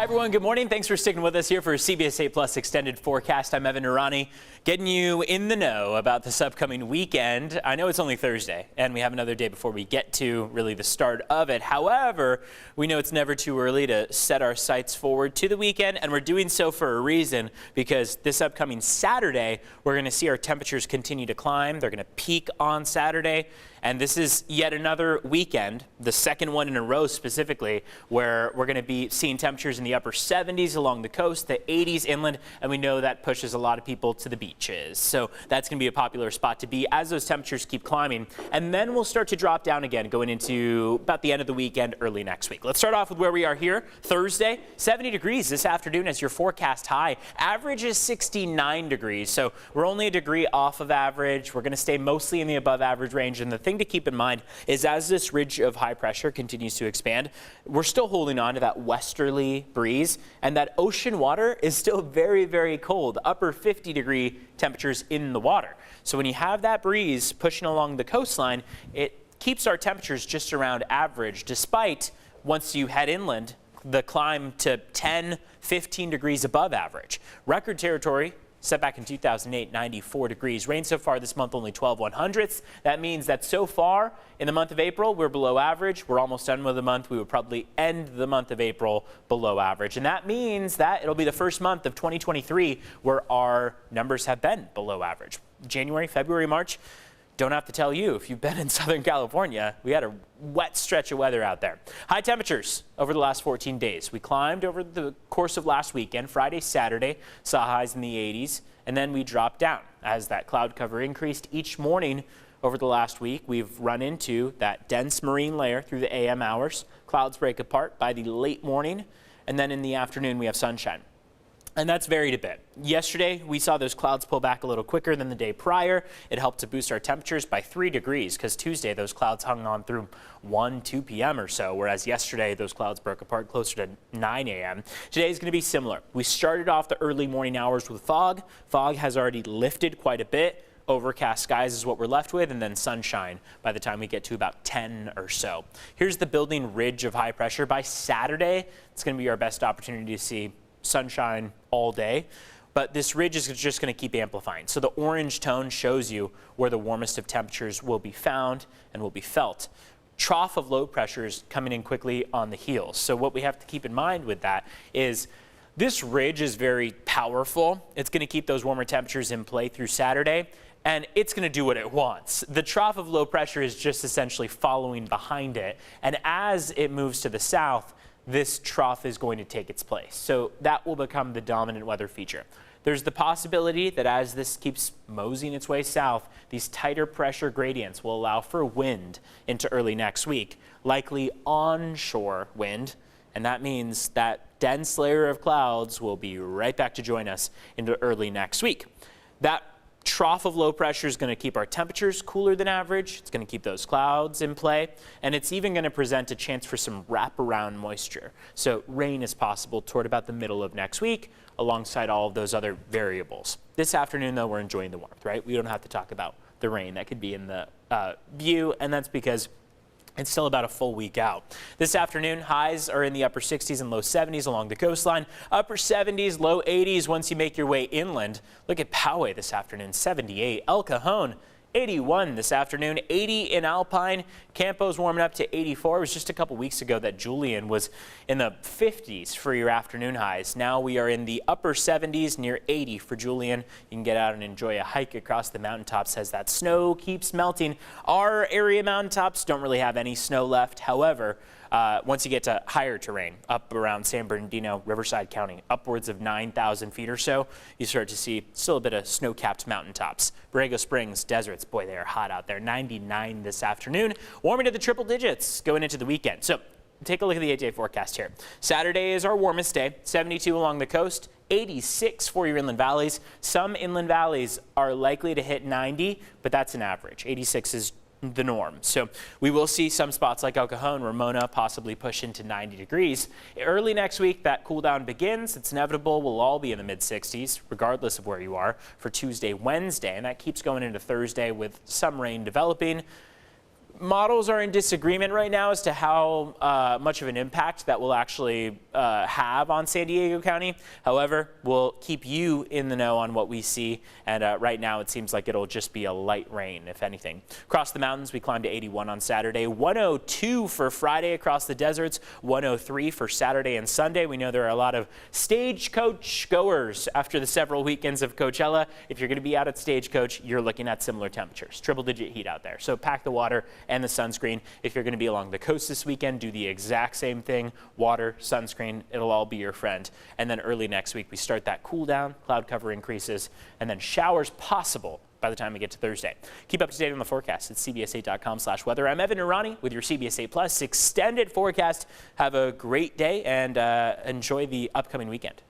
Hi everyone, good morning. Thanks for sticking with us here for CBS 8 Plus Extended Forecast. I'm Evan Irani, getting you in the know about this upcoming weekend. I know it's only Thursday, and we have another day before we get to really the start of it. However, we know it's never too early to set our sights forward to the weekend, and we're doing so for a reason, because this upcoming Saturday, we're going to see our temperatures continue to climb. They're going to peak on Saturday. And this is yet another weekend, the second one in a row specifically, where we're going to be seeing temperatures in the upper 70s along the coast, the 80s inland, and we know that pushes a lot of people to the beaches. So that's going to be a popular spot to be as those temperatures keep climbing. And then we'll start to drop down again going into about the end of the weekend, early next week. Let's start off with where we are here. Thursday, 70 degrees this afternoon as your forecast high. Average is 69 degrees, so we're only a degree off of average. We're going to stay mostly in the above average range, and the thing to keep in mind is as this ridge of high pressure continues to expand, we're still holding on to that westerly breeze, and that ocean water is still very, very cold, upper 50-degree temperatures in the water. So when you have that breeze pushing along the coastline, it keeps our temperatures just around average, despite once you head inland, the climb to 10, 15 degrees above average. Record territory set back in 2008, 94 degrees. Rain so far this month, only 12/100ths. That means that so far in the month of April, we're below average. We're almost done with the month. We would probably end the month of April below average. And that means that it'll be the first month of 2023 where our numbers have been below average. January, February, March. Don't have to tell you if you've been in Southern California, we had a wet stretch of weather out there. High temperatures over the last 14 days. We climbed over the course of last weekend, Friday, Saturday, saw highs in the 80s, and then we dropped down as that cloud cover increased each morning over the last week. We've run into that dense marine layer through the AM hours. Clouds break apart by the late morning, and then in the afternoon we have sunshine. And that's varied a bit. Yesterday, we saw those clouds pull back a little quicker than the day prior. It helped to boost our temperatures by 3 degrees because Tuesday, those clouds hung on through 1, 2 p.m. or so, whereas yesterday, those clouds broke apart closer to 9 a.m. Today is going to be similar. We started off the early morning hours with fog. Fog has already lifted quite a bit. Overcast skies is what we're left with, and then sunshine by the time we get to about 10 or so. Here's the building ridge of high pressure. By Saturday, it's going to be our best opportunity to see sunshine all day, but this ridge is just going to keep amplifying. So the orange tone shows you where the warmest of temperatures will be found and will be felt. Trough of low pressure is coming in quickly on the heels. So what we have to keep in mind with that is this ridge is very powerful. It's going to keep those warmer temperatures in play through Saturday, and it's going to do what it wants. The trough of low pressure is just essentially following behind it, and as it moves to the south, this trough is going to take its place. So that will become the dominant weather feature. There's the possibility that as this keeps moseying its way south, these tighter pressure gradients will allow for wind into early next week, likely onshore wind, and that means that dense layer of clouds will be right back to join us into early next week. That trough of low pressure is going to keep our temperatures cooler than average. It's going to keep those clouds in play, and it's even going to present a chance for some wraparound moisture. So rain is possible toward about the middle of next week alongside all of those other variables. This afternoon, though, we're enjoying the warmth, right? We don't have to talk about the rain that could be in the view, and that's because it's still about a full week out. This afternoon, highs are in the upper 60s and low 70s along the coastline. Upper 70s, low 80s once you make your way inland. Look at Poway this afternoon, 78. El Cajon, 81 this afternoon, 80 in Alpine. Campo's warming up to 84. It was just a couple weeks ago that Julian was in the 50s for your afternoon highs. Now we are in the upper 70s, near 80 for Julian. You can get out and enjoy a hike across the mountaintops as that snow keeps melting. Our area mountaintops don't really have any snow left. However, once you get to higher terrain, up around San Bernardino, Riverside County, upwards of 9,000 feet or so, you start to see still a bit of snow-capped mountaintops. Borrego Springs, deserts, boy, they are hot out there. 99 this afternoon, warming to the triple digits going into the weekend. So take a look at the 8-day forecast here. Saturday is our warmest day, 72 along the coast, 86 for your inland valleys. Some inland valleys are likely to hit 90, but that's an average. 86 is the norm. So we will see some spots like El Cajon, Ramona possibly push into 90 degrees. Early next week, that cool down begins. It's inevitable. We'll all be in the mid 60s, regardless of where you are, for Tuesday, Wednesday, and that keeps going into Thursday with some rain developing. models are in disagreement right now as to how much of an impact that will actually have on San Diego County. However, we'll keep you in the know on what we see, and right now it seems like it'll just be a light rain, if anything. Across the mountains, we climbed to 81 on Saturday, 102 for Friday across the deserts, 103 for Saturday and Sunday. We know there are a lot of Stagecoach goers after the several weekends of Coachella. If you're going to be out at Stagecoach, you're looking at similar temperatures, triple-digit heat out there. So pack the water and the sunscreen. If you're going to be along the coast this weekend, do the exact same thing. Water, sunscreen, it'll all be your friend. And then early next week, we start that cool down, cloud cover increases, and then showers possible by the time we get to Thursday. Keep up to date on the forecast at cbs8.com/weather. I'm Evan Irani with your CBS 8 Plus extended forecast. Have a great day and enjoy the upcoming weekend.